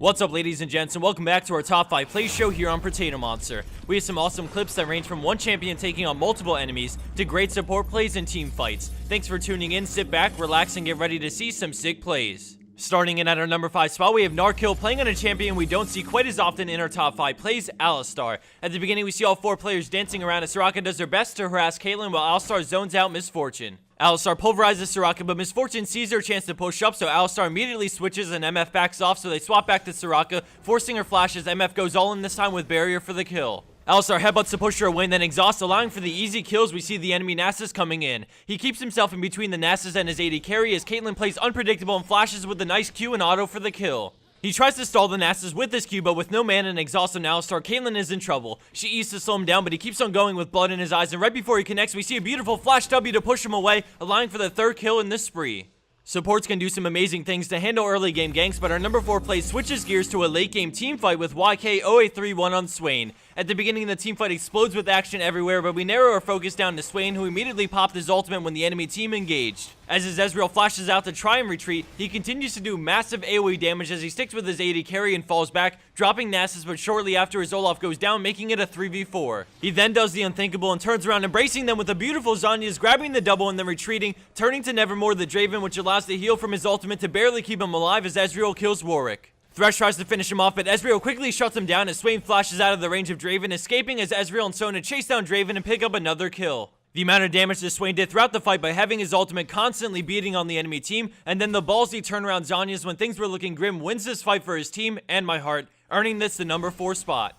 What's up, ladies and gents, and welcome back to our top 5 plays show here on Potato Monster. We have some awesome clips that range from one champion taking on multiple enemies to great support plays and team fights. Thanks for tuning in, sit back, relax, and get ready to see some sick plays. Starting in at our number 5 spot, we have Gnarrkill playing on a champion we don't see quite as often in our top 5 plays, Alistar. At the beginning, we see all 4 players dancing around as Soraka does her best to harass Caitlyn while Alistar zones out Misfortune. Alistar pulverizes Soraka, but Misfortune sees her chance to push up, so Alistar immediately switches and MF backs off, so they swap back to Soraka, forcing her flash as MF goes all in this time with barrier for the kill. Alistar headbutts to push her away and then exhausts, allowing for the easy kills. We see the enemy Nasus coming in. He keeps himself in between the Nasus and his AD carry as Caitlyn plays unpredictable and flashes with a nice Q and auto for the kill. He tries to stall the Nasus with his Q, but with no mana and exhaust on Alistar, Caitlyn is in trouble. She eats to slow him down, but he keeps on going with blood in his eyes, and right before he connects, we see a beautiful flash W to push him away, allowing for the 3rd kill in this spree. Supports can do some amazing things to handle early game ganks, but our number 4 play switches gears to a late game team fight with YK0831 on Swain. At the beginning, the team fight explodes with action everywhere, but we narrow our focus down to Swain, who immediately popped his ultimate when the enemy team engaged. As his Ezreal flashes out to try and retreat, he continues to do massive AoE damage as he sticks with his AD carry and falls back, dropping Nasus, but shortly after his Olaf goes down, making it a 3v4. He then does the unthinkable and turns around, embracing them with a beautiful Zhonya's, grabbing the double and then retreating, turning to Nevermore the Draven, which allows the heal from his ultimate to barely keep him alive as Ezreal kills Warwick. Thresh tries to finish him off, but Ezreal quickly shuts him down as Swain flashes out of the range of Draven, escaping as Ezreal and Sona chase down Draven and pick up another kill. The amount of damage that Swain did throughout the fight by having his ultimate constantly beating on the enemy team, and then the ballsy turnaround Zhonya's when things were looking grim, wins this fight for his team and my heart, earning this the number 4 spot.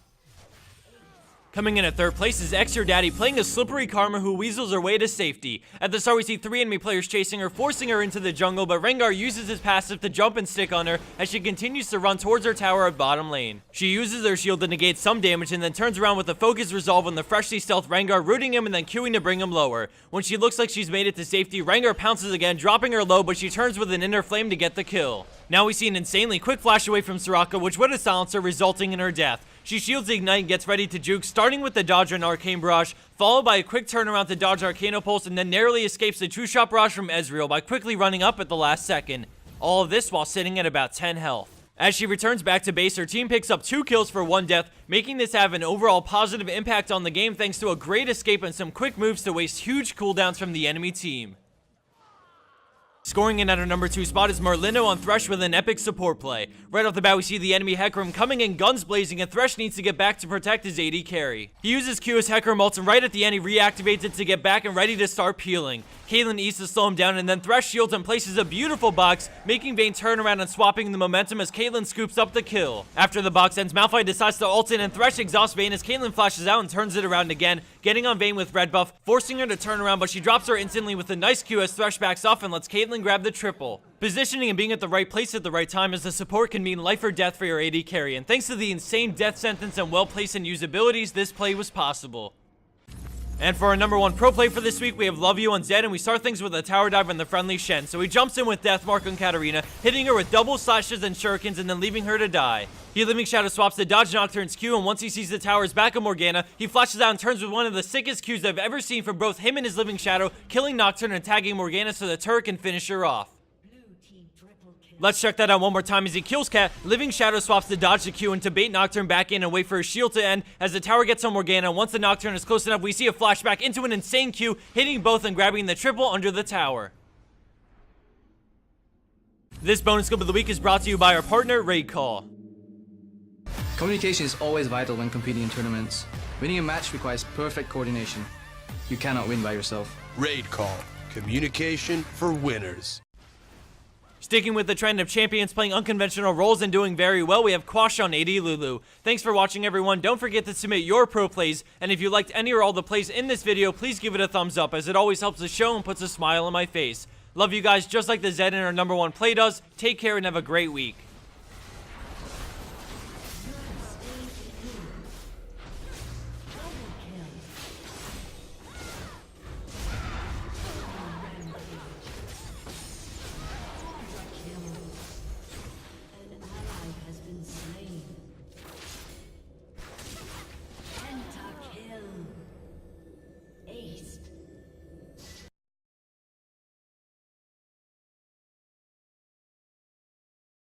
Coming in at 3rd place is xYourdady playing a slippery Karma who weasels her way to safety. At the start, we see 3 enemy players chasing her, forcing her into the jungle, but Rengar uses his passive to jump and stick on her as she continues to run towards her tower at bottom lane. She uses her shield to negate some damage and then turns around with a focused resolve on the freshly stealth Rengar, rooting him and then queuing to bring him lower. When she looks like she's made it to safety, Rengar pounces again, dropping her low, but she turns with an inner flame to get the kill. Now we see an insanely quick flash away from Soraka, which would have silenced her, resulting in her death. She shields the Ignite and gets ready to juke, starting with the dodge and Arcane Barrage, followed by a quick turnaround to dodge Arcano Pulse, and then narrowly escapes the True Shot Barrage from Ezreal by quickly running up at the last second. All of this while sitting at about 10 health. As she returns back to base, her team picks up 2 kills for 1 death, making this have an overall positive impact on the game thanks to a great escape and some quick moves to waste huge cooldowns from the enemy team. Scoring in at our number 2 spot is Marlino on Thresh with an epic support play. Right off the bat, we see the enemy Hecarim coming in guns blazing, and Thresh needs to get back to protect his AD carry. He uses Q as Hecarim ults, and right at the end, he reactivates it to get back and ready to start peeling. Caitlyn eats to slow him down, and then Thresh shields and places a beautiful box, making Vayne turn around and swapping the momentum as Caitlyn scoops up the kill. After the box ends, Malphite decides to ult in, and Thresh exhausts Vayne as Caitlyn flashes out and turns it around again, getting on Vayne with red buff, forcing her to turn around, but she drops her instantly with a nice Q as Thresh backs off and lets Caitlyn grab the triple. Positioning and being at the right place at the right time as the support can mean life or death for your AD carry, and thanks to the insane death sentence and well-placed and usabilities, this play was possible. And for our number 1 pro play for this week, we have LoveYou on Zed, and we start things with a tower dive on the friendly Shen. So he jumps in with Deathmark on Katarina, hitting her with double slashes and shurikens and then leaving her to die. He Living Shadow swaps to dodge Nocturne's Q, and once he sees the tower's back of Morgana, he flashes out and turns with one of the sickest Qs I've ever seen from both him and his Living Shadow, killing Nocturne and tagging Morgana so the turret can finish her off. Let's check that out one more time as he kills Cat. Living Shadow swaps to dodge the Q and to bait Nocturne back in and wait for his shield to end as the tower gets on Morgana. Once the Nocturne is close enough, we see a flashback into an insane Q, hitting both and grabbing the triple under the tower. This bonus clip of the week is brought to you by our partner, Raid Call. Communication is always vital when competing in tournaments. Winning a match requires perfect coordination. You cannot win by yourself. Raid Call. Communication for winners. Sticking with the trend of champions playing unconventional roles and doing very well, we have Quash on AD Lulu. Thanks for watching, everyone. Don't forget to submit your pro plays, and if you liked any or all the plays in this video, please give it a thumbs up, as it always helps the show and puts a smile on my face. Love you guys just like the Zed in our number 1 play does. Take care and have a great week.